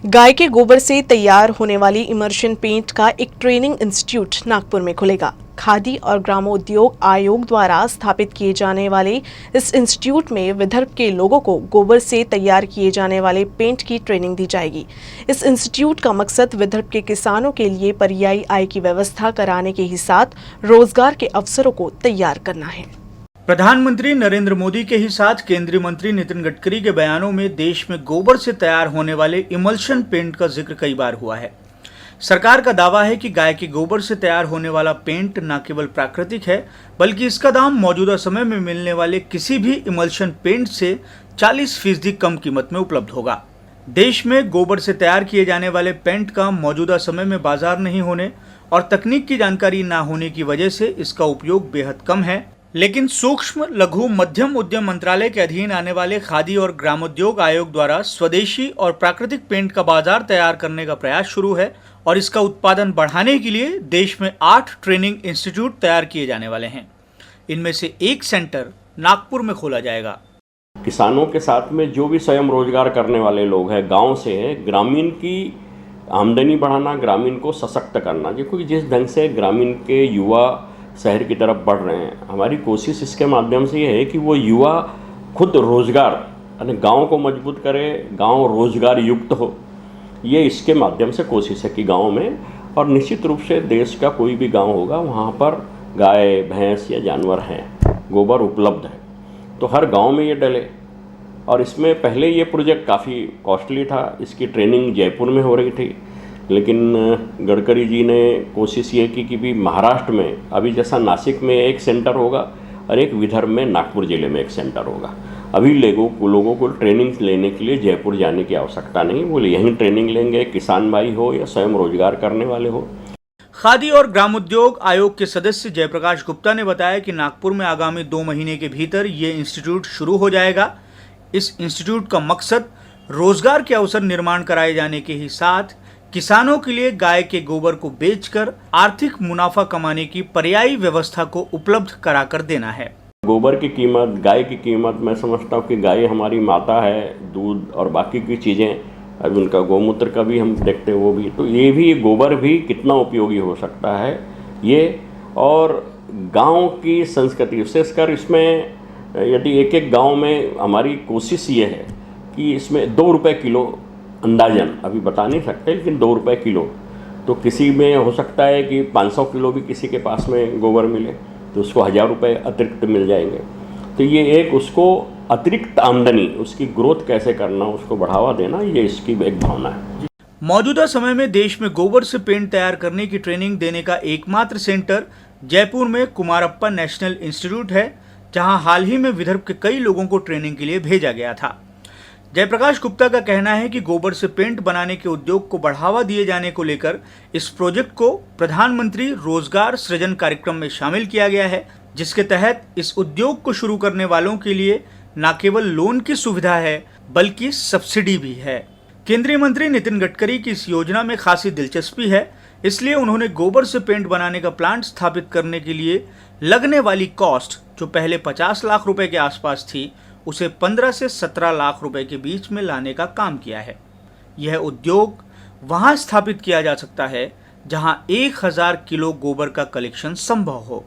गाय के गोबर से तैयार होने वाली इमर्शन पेंट का एक ट्रेनिंग इंस्टीट्यूट नागपुर में खुलेगा। खादी और ग्रामोद्योग आयोग द्वारा स्थापित किए जाने वाले इस इंस्टीट्यूट में विदर्भ के लोगों को गोबर से तैयार किए जाने वाले पेंट की ट्रेनिंग दी जाएगी। इस इंस्टीट्यूट का मकसद विदर्भ के किसानों के लिए पर्यायी आय की व्यवस्था कराने के ही साथ रोजगार के अवसरों को तैयार करना है। प्रधानमंत्री नरेंद्र मोदी के ही साथ केंद्रीय मंत्री नितिन गडकरी के बयानों में देश में गोबर से तैयार होने वाले इमल्शन पेंट का जिक्र कई बार हुआ है। सरकार का दावा है कि गाय के गोबर से तैयार होने वाला पेंट न केवल प्राकृतिक है, बल्कि इसका दाम मौजूदा समय में मिलने वाले किसी भी इमल्शन पेंट से 40% कम कीमत में उपलब्ध होगा। देश में गोबर से तैयार किए जाने वाले पेंट का मौजूदा समय में बाजार नहीं होने और तकनीक की जानकारी न होने की वजह से इसका उपयोग बेहद कम है। लेकिन सूक्ष्म लघु मध्यम उद्यम मंत्रालय के अधीन आने वाले खादी और ग्रामोद्योग आयोग द्वारा स्वदेशी और प्राकृतिक पेंट का बाजार तैयार करने का प्रयास शुरू है और इसका उत्पादन बढ़ाने के लिए देश में 8 ट्रेनिंग इंस्टीट्यूट तैयार किए जाने वाले हैं। इनमें से एक सेंटर नागपुर में खोला जाएगा। किसानों के साथ में जो भी स्वयं रोजगार करने वाले लोग हैं, गांव से हैं, ग्रामीण की आमदनी बढ़ाना, ग्रामीण को सशक्त करना, क्योंकि जिस ढंग से ग्रामीण के युवा शहर की तरफ बढ़ रहे हैं, हमारी कोशिश इसके माध्यम से ये है कि वो युवा खुद रोजगार यानी गांव को मजबूत करे, गांव रोजगार युक्त हो। ये इसके माध्यम से कोशिश है कि गांव में, और निश्चित रूप से देश का कोई भी गांव होगा वहाँ पर गाय भैंस या जानवर हैं, गोबर उपलब्ध है, तो हर गांव में ये डले। और इसमें पहले ये प्रोजेक्ट काफ़ी कॉस्टली था, इसकी ट्रेनिंग जयपुर में हो रही थी, लेकिन गडकरी जी ने कोशिश ये की कि भी महाराष्ट्र में अभी जैसा नासिक में एक सेंटर होगा और एक विदर्भ में नागपुर ज़िले में एक सेंटर होगा। अभी लोगों को ट्रेनिंग लेने के लिए जयपुर जाने की आवश्यकता नहीं, वो यहीं ट्रेनिंग लेंगे, किसान भाई हो या स्वयं रोजगार करने वाले हो। खादी और ग्रामोद्योग आयोग के सदस्य जयप्रकाश गुप्ता ने बताया कि नागपुर में आगामी 2 महीने के भीतर ये इंस्टीट्यूट शुरू हो जाएगा। इस इंस्टीट्यूट का मकसद रोजगार के अवसर निर्माण कराए जाने के ही साथ किसानों के लिए गाय के गोबर को बेचकर आर्थिक मुनाफा कमाने की पर्यायी व्यवस्था को उपलब्ध कराकर देना है। गोबर की कीमत, गाय की कीमत, मैं समझता हूँ कि गाय हमारी माता है, दूध और बाकी की चीज़ें, अभी उनका गौमूत्र का भी हम देखते हैं, वो भी, तो ये भी गोबर भी कितना उपयोगी हो सकता है ये। और गांव की संस्कृति विशेषकर इसमें यदि एक गांव में हमारी कोशिश ये है कि इसमें 2 रुपये किलो अंदाजन, अभी बता नहीं सकते, लेकिन 2 रुपये किलो, तो किसी में हो सकता है कि 500 किलो भी किसी के पास में गोबर मिले तो उसको 1000 रुपये अतिरिक्त मिल जाएंगे। तो ये एक उसको अतिरिक्त आमदनी, उसकी ग्रोथ कैसे करना, उसको बढ़ावा देना, ये इसकी एक भावना है। मौजूदा समय में देश में गोबर से पेंट तैयार करने की ट्रेनिंग देने का एकमात्र सेंटर जयपुर में कुमारप्पा नेशनल इंस्टीट्यूट है, जहां हाल ही में विदर्भ के कई लोगों को ट्रेनिंग के लिए भेजा गया था। जयप्रकाश गुप्ता का कहना है कि गोबर से पेंट बनाने के उद्योग को बढ़ावा दिए जाने को लेकर इस प्रोजेक्ट को प्रधानमंत्री रोजगार सृजन कार्यक्रम में शामिल किया गया है, जिसके तहत इस उद्योग को शुरू करने वालों के लिए न केवल लोन की सुविधा है बल्कि सब्सिडी भी है। केंद्रीय मंत्री नितिन गडकरी की इस योजना में खासी दिलचस्पी है, इसलिए उन्होंने गोबर से पेंट बनाने का प्लांट स्थापित करने के लिए लगने वाली कॉस्ट, जो पहले 50 लाख रुपए के आसपास थी, उसे 15 से 17 लाख रुपए के बीच में लाने का काम किया है। यह उद्योग वहां स्थापित किया जा सकता है जहां 1000 किलो गोबर का कलेक्शन संभव हो।